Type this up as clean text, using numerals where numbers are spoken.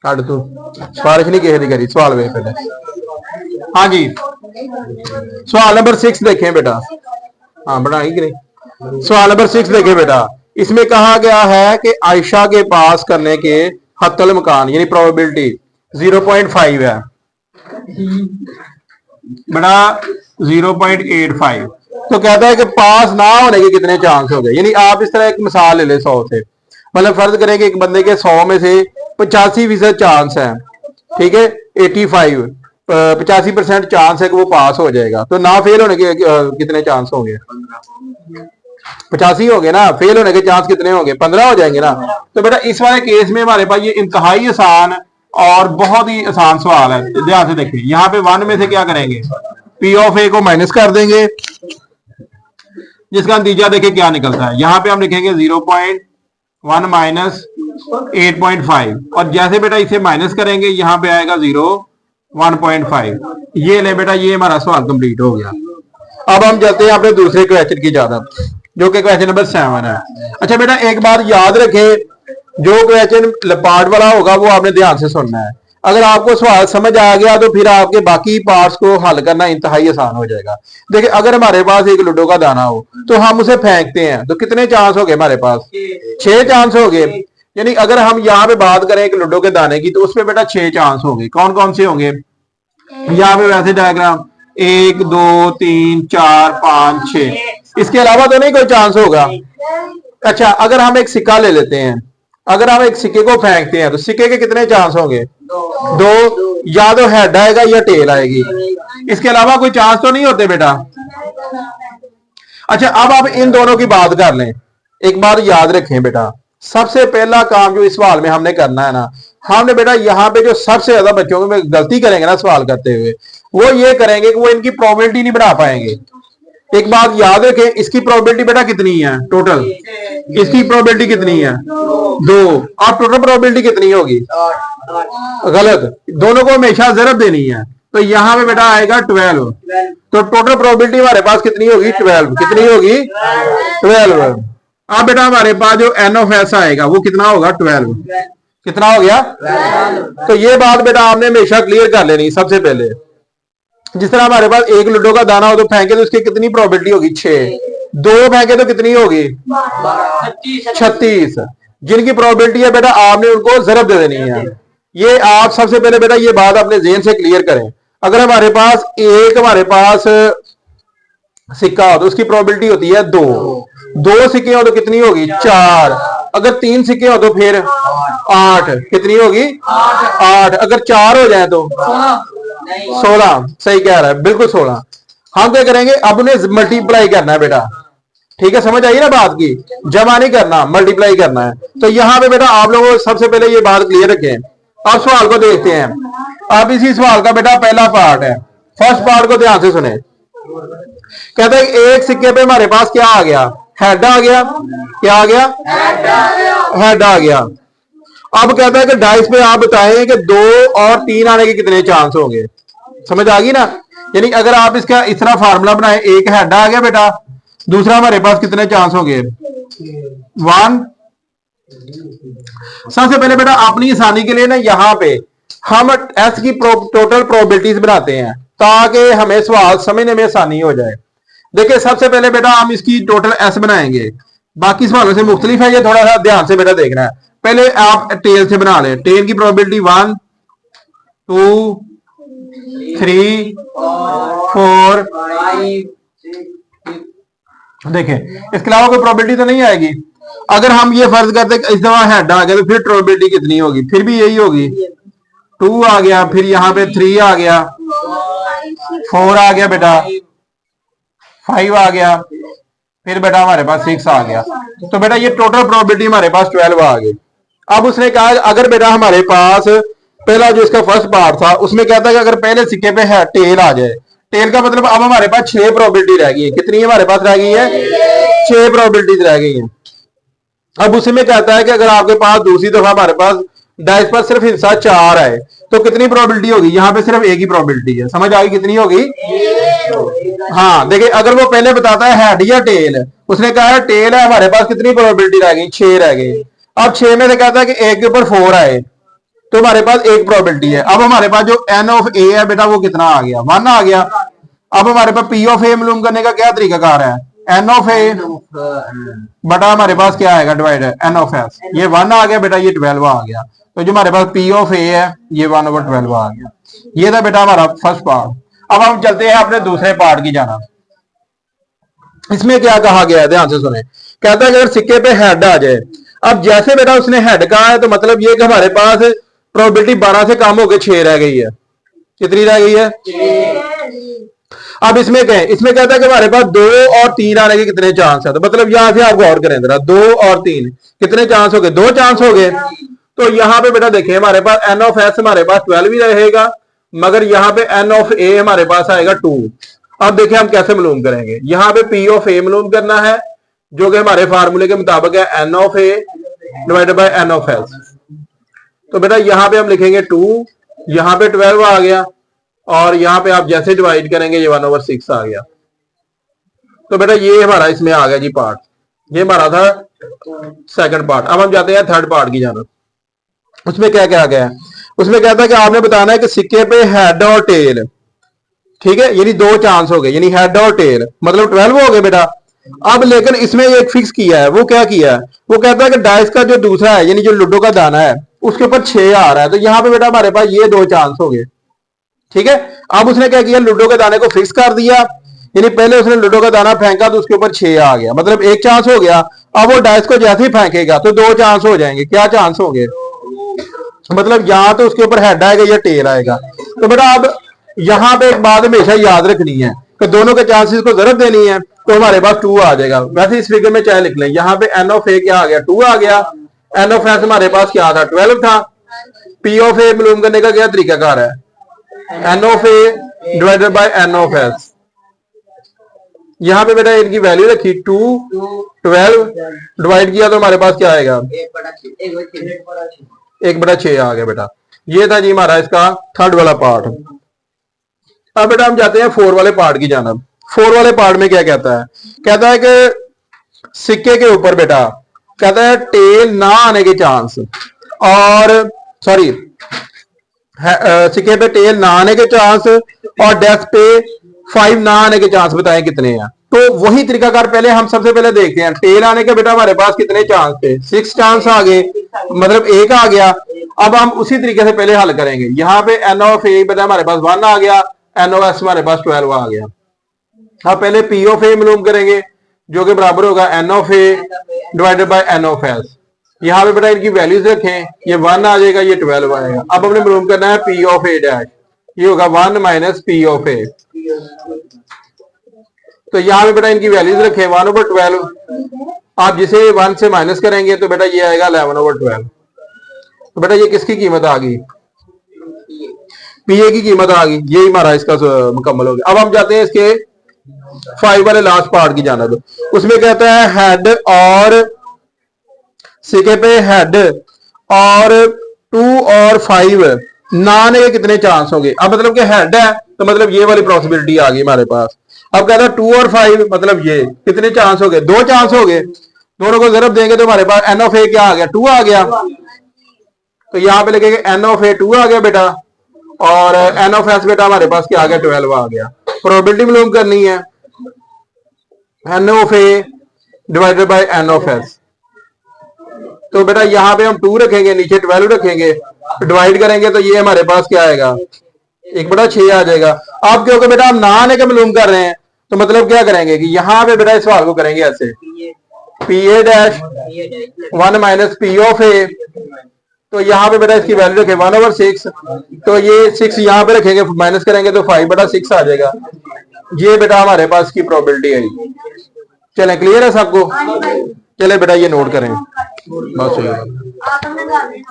छड़ तू सिफारिश नहीं किसी की करी। सवाल वे पहले। हाँ जी, सवाल नंबर 6 देखें बेटा। हाँ बनाई कि नहीं? सवाल नंबर 6 देखें बेटा। इसमें कहा गया है कि आयशा के पास करने के हत्तल मकान यानी प्रोबेबिलिटी 0.5 है बड़ा 0.85। तो कहता है कि पास ना होने के कितने चांस हो गए। यानी आप इस तरह एक मिसाल ले ले 100 से, मतलब फर्ज करें कि एक बंदे के 100 में से 85% चांस है, ठीक है 85 85% चांस है कि वो पास हो जाएगा। तो ना फेल होने के कितने चांस होंगे? 85 हो गए ना, फेल होने के चांस कितने होंगे? 15 हो जाएंगे ना। तो बेटा इस वाले केस में हमारे पास ये इंतहाई आसान और बहुत ही आसान सवाल है। ध्यान से देखिए, यहाँ पे 1 में से क्या करेंगे? पी ऑफ ए को माइनस कर देंगे, जिसका नतीजा देखिए क्या निकलता है। यहाँ पे हम लिखेंगे 0.1 माइनस 8.5 और जैसे बेटा इसे माइनस करेंगे यहाँ पे आएगा 1.5। ये ले बेटा, ये हमारा सवाल कंप्लीट हो गया। अब हम चलते हैं अपने दूसरे क्वेश्चन की इजाजत, जो कि क्वेश्चन नंबर 7 है। अच्छा बेटा एक बात याद रखें, जो क्वेश्चन पार्ट वाला होगा वो आपने ध्यान से सुनना है। अगर आपको सवाल समझ आ गया तो फिर आपके बाकी पार्ट्स को हल करना इंतहाई आसान हो जाएगा। देखिए अगर हमारे पास एक लूडो का दाना हो तो हम उसे फेंकते हैं, तो कितने चांस हो गए हमारे पास? 6 चांस हो गए। यानी अगर हम यहाँ पे बात करें एक लूडो के दाने की, तो उसमें बेटा 6 चांस होंगे। कौन कौन से होंगे? यहाँ पे वैसे डायग्राम 1 2 3 4 5 6, इसके अलावा तो नहीं कोई चांस होगा। अच्छा अगर हम एक सिक्का ले लेते हैं, अगर हम एक सिक्के को फेंकते हैं तो सिक्के के कितने चांस होंगे? 2। या तो हेड आएगा या टेल आएगी, इसके अलावा कोई चांस तो नहीं होते बेटा। अच्छा अब आप इन दोनों की बात कर लें। एक बात याद रखें बेटा, सबसे पहला काम जो इस सवाल में हमने करना है ना, हमने बेटा यहाँ पे जो सबसे ज्यादा बच्चों में गलती करेंगे ना सवाल करते हुए, वो ये करेंगे कि वो इनकी प्रोबेबिलिटी नहीं बना पाएंगे। एक बात याद रखें, इसकी प्रोबेबिलिटी बेटा कितनी है टोटल? इसकी प्रोबेबिलिटी कितनी है? 2। अब टोटल प्रोबेबिलिटी कितनी होगी? गलत, दोनों को हमेशा जरब देनी है। तो यहाँ पे बेटा आएगा 12। तो टोटल प्रोबेबिलिटी हमारे पास कितनी होगी? 12। कितनी होगी? 12। अब बेटा हमारे पास जो एन ऑफ एस आएगा वो कितना होगा? 12। कितना हो गया? तो ये बात बेटा आपने हमेशा क्लियर कर लेनी सबसे पहले। जिस तरह हमारे पास एक लूडो का दाना हो तो फेंके तो उसकी कितनी प्रोबेबिलिटी होगी? 6। 2 फेंके तो कितनी होगी? 36। जिनकी प्रोबेबिलिटी है बेटा आपने उनको जरब दे देनी है। ये आप सबसे पहले बेटा ये बात अपने ज़हन से क्लियर करें। अगर हमारे पास सिक्का हो तो उसकी प्रोबेबिलिटी होती है 2। 2 सिक्के हो तो कितनी होगी? 4। अगर 3 सिक्के हो तो फिर 8। कितनी होगी? 8। अगर 4 हो जाए तो 16। सही कह रहा है, बिल्कुल 16। हम क्या करेंगे? अब उन्हें मल्टीप्लाई करना है बेटा, ठीक है? समझ आई ना बात की? जमा नहीं करना, मल्टीप्लाई करना है। तो यहाँ पे बेटा आप लोगों को सबसे पहले ये बात क्लियर रखें। अब सवाल को देखते हैं। अब इसी सवाल का बेटा पहला पार्ट है, फर्स्ट पार्ट को ध्यान से सुने। कहते हैं एक सिक्के पे हमारे पास क्या आ गया? हेड आ गया। क्या आ गया? हेड आ गया। अब कहता है कि डाइस पे आप बताएं कि 2 और 3 आने के कितने चांस होंगे। समझ आ गई ना? यानी अगर आप इसका इस तरह फार्मूला बनाए, एक हेड आ गया बेटा, दूसरा हमारे पास कितने चांस होंगे? 1। सबसे पहले बेटा अपनी आसानी के लिए ना यहाँ पे हम एस की टोटल प्रोबेबिलिटीज बनाते हैं ताकि हमें सवाल समझने में आसानी हो जाए। देखिए सबसे पहले बेटा हम इसकी टोटल एस बनाएंगे, बाकी सवालों से मुख्तलिफ है, ये थोड़ा सा ध्यान से बेटा देखना है। पहले आप टेल से बना लें। टेल की प्रोबेबिलिटी 1 2 3 4 देखें, इसके अलावा कोई प्रोबेबिलिटी तो नहीं आएगी। अगर हम ये फर्ज करते इस दफा हेड आ गया तो फिर प्रोबेबिलिटी कितनी होगी? फिर भी यही होगी। 2 आ गया, फिर यहाँ पे 3 आ गया, 4 आ गया बेटा, 5 आ गया, फिर बेटा हमारे पास 6 आ गया। तो बेटा ये टोटल प्रोबेबिलिटी हमारे पास 12 आ गई। अब उसने कहा अगर बेटा हमारे पास पहला जो इसका फर्स्ट पार्ट था उसमें कहता है कि अगर पहले सिक्के पे है टेल आ जाए, टेल का मतलब अब हमारे पास 6 प्रोबेबिलिटी रह गई है। कितनी हमारे पास रह गई है? 6 प्रोबेबिलिटीज रह गई है। अब उसी में कहता है कि अगर आपके पास दूसरी दफा हमारे पास डाइस पर सिर्फ हिस्सा 4 आए तो कितनी प्रोबेबिलिटी होगी? यहाँ पे सिर्फ एक ही प्रोबेबिलिटी है। समझ आ गई कितनी होगी? हाँ देखिए, अगर वो पहले बताता है हेड या टेल, उसने कहा है टेल है, हमारे पास कितनी प्रोबेबिलिटी रह गई? 6 रह गई। अब 6 में से कहता है कि एक के ऊपर 4 आए, तो हमारे पास एक प्रोबेबिलिटी है। अब हमारे पास जो एन ऑफ ए है बेटा वो कितना आ गया, 1 आ गया। अब हमारे पास पी ऑफ ए मालूम करने का क्या तरीकाकार है, एन ऑफ ए बटा हमारे पास क्या आएगा डिवाइड एन ऑफ एस। ये 1 आ गया बेटा, ये 12 आ गया। तो जो हमारे पास पी ऑफ ए है ये 1/12 आ गया। ये था बेटा हमारा फर्स्ट पार्ट। अब हम चलते हैं अपने दूसरे पार्ट की जाना। इसमें क्या कहा गया है, ध्यान से सुने। कहता है अगर सिक्के पे हेड आ जाए, अब जैसे बेटा उसने हेड कहा है तो मतलब ये कि हमारे पास प्रोबेबिलिटी 12 से कम होकर 6 रह गई है। कितनी रह गई है? 6। अब इसमें क्या है, इसमें कहता है कि हमारे पास 2 और 3 आने के कितने चांस है। तो मतलब यहां से आप गौर करें जरा, 2 और 3 कितने चांस हो गए, 2 चांस हो गए। तो यहां पे बेटा देखिए हमारे पास एन ऑफ एस हमारे पास 12 ही रहेगा, मगर यहां पे एन ऑफ ए हमारे पास आएगा 2। अब देखिए हम कैसे मालूम करेंगे, यहां पे पी ऑफ ए मालूम करना है जो कि हमारे फार्मूले के मुताबिक है n of A divided by n of S. तो बेटा यहां पे हम लिखेंगे 2, यहां पे 12 आ गया, और यहां पे आप जैसे डिवाइड करेंगे ये 1/6 आ गया। तो बेटा ये हमारा इसमें आ गया जी पार्ट, ये हमारा था सेकंड पार्ट। अब हम जाते हैं थर्ड पार्ट की जानब। उसमें क्या क्या गया है, उसमें कहता है कि आपने बताना है कि सिक्के पे हेड और टेल, ठीक है, यानी 2 चांस हो गए, यानी हेड और टेल मतलब 12 हो गए बेटा। अब लेकिन इसमें एक फिक्स किया है, वो क्या किया है, वो कहता है कि डाइस का जो दूसरा है यानी जो लूडो का दाना है उसके ऊपर 6 आ रहा है। तो यहां पे बेटा हमारे पास ये 2 चांस हो गए, ठीक है। अब उसने क्या किया, लूडो के दाने को फिक्स कर दिया, यानी पहले उसने लूडो का दाना फेंका तो उसके ऊपर 6 आ गया, मतलब 1 चांस हो गया। अब वो डाइस को जैसे ही फेंकेगा तो 2 चांस हो जाएंगे। क्या चांस होंगे, मतलब यहां तो उसके ऊपर हेड आएगा या टेल आएगा। तो बेटा अब यहां पे एक बात हमेशा याद रखनी है कि दोनों के चांसेस को जरूरत देनी है, तो हमारे पास 2 आ जाएगा। वैसे इस फिगर में चाहे लिख लें, यहाँ पे एन ऑफ ए क्या आ गया, 2 आ गया। एन ऑफ एस हमारे पास क्या था, 12 था। पी ऑफ ए मालूम करने का क्या तरीकाकार है, n of A divided by n of S. यहाँ पे बेटा इनकी वैल्यू रखी 2, 12 डिवाइड किया तो हमारे पास क्या आएगा, 1/6 आ गया बेटा। ये था जी हमारा इसका थर्ड वाला पार्ट। अब बेटा हम जाते हैं 4 वाले पार्ट की जानब। 4 वाले पार्ट में क्या कहता है, कहता है कि सिक्के के ऊपर बेटा कहता है टेल ना आने के चांस, और सॉरी सिक्के पे टेल ना आने के चांस और डेस्क पे 5 ना आने के चांस बताएं कितने हैं। तो वही तरीकाकार पहले हम सबसे पहले देखते हैं, टेल आने के बेटा हमारे पास कितने चांस थे, 6 चांस आ गए, मतलब 1 आ गया। अब हम उसी तरीके से पहले हल करेंगे। यहाँ पे एन ऑफ ए बेटा हमारे पास 1 आ गया, एन ऑफ एस हमारे पास 12 आ गया। अब पहले पी ऑफ ए मालूम करेंगे जो कि बराबर होगा n of A divided by n of S. यहाँ पे बेटा इनकी वैल्यूज रखें, ये 1 आ जाएगा, ये 12 आएगा। अब हमने मालूम करना है पी ऑफ ए डैश, ये होगा 1 माइनस पी ऑफ ए। तो यहाँ पे बेटा इनकी वैल्यूज रखें 1/12। आप जिसे 1 से माइनस करेंगे तो बेटा ये आएगा 11/12। तो बेटा ये किसकी कीमत आ गई, पी ए की कीमत आ गई। यही हमारा इसका मुकम्मल हो गया। अब हम जाते हैं इसके 5 वाले लास्ट पार्ट की जानब। उसमें कहता है हेड और सिक्के पे हेड और 2 और 5 ना आने के कितने चांस होंगे। अब मतलब कि हेड है तो मतलब ये वाली पॉसिबिलिटी आ गई हमारे पास। अब कहता है 2 और 5 मतलब ये कितने चांस हो गए, 2 चांस हो गए। दोनों को जरूर देंगे तो हमारे पास एन ऑफ ए क्या आ गया, 2 आ गया। तो यहां पे लिखेंगे एन ऑफ ए 2 आ गया बेटा, और एन ऑफ एस बेटा हमारे पास क्या आ गया, 12 आ गया। प्रोबेबिलिटी मालूम करनी है, n of A divided by n of S. तो बेटा यहां पे हम 2 रखेंगे, नीचे 12 रखेंगे, डिवाइड करेंगे तो ये हमारे पास क्या आएगा, 1/6 आ जाएगा। अब क्योंकि बेटा हम ना आने के मालूम कर रहे हैं तो मतलब क्या करेंगे कि यहां पे बेटा इस सवाल को करेंगे ऐसे, P A dash 1 minus P of A. तो यहाँ पे बेटा इसकी वैल्यू रखें 1/6, तो ये 6 यहाँ पे रखेंगे, माइनस करेंगे तो 5/6 आ जाएगा। ये बेटा हमारे पास की प्रोबेबिलिटी है। चलें, क्लियर है सबको, चले बेटा ये नोट करें बस।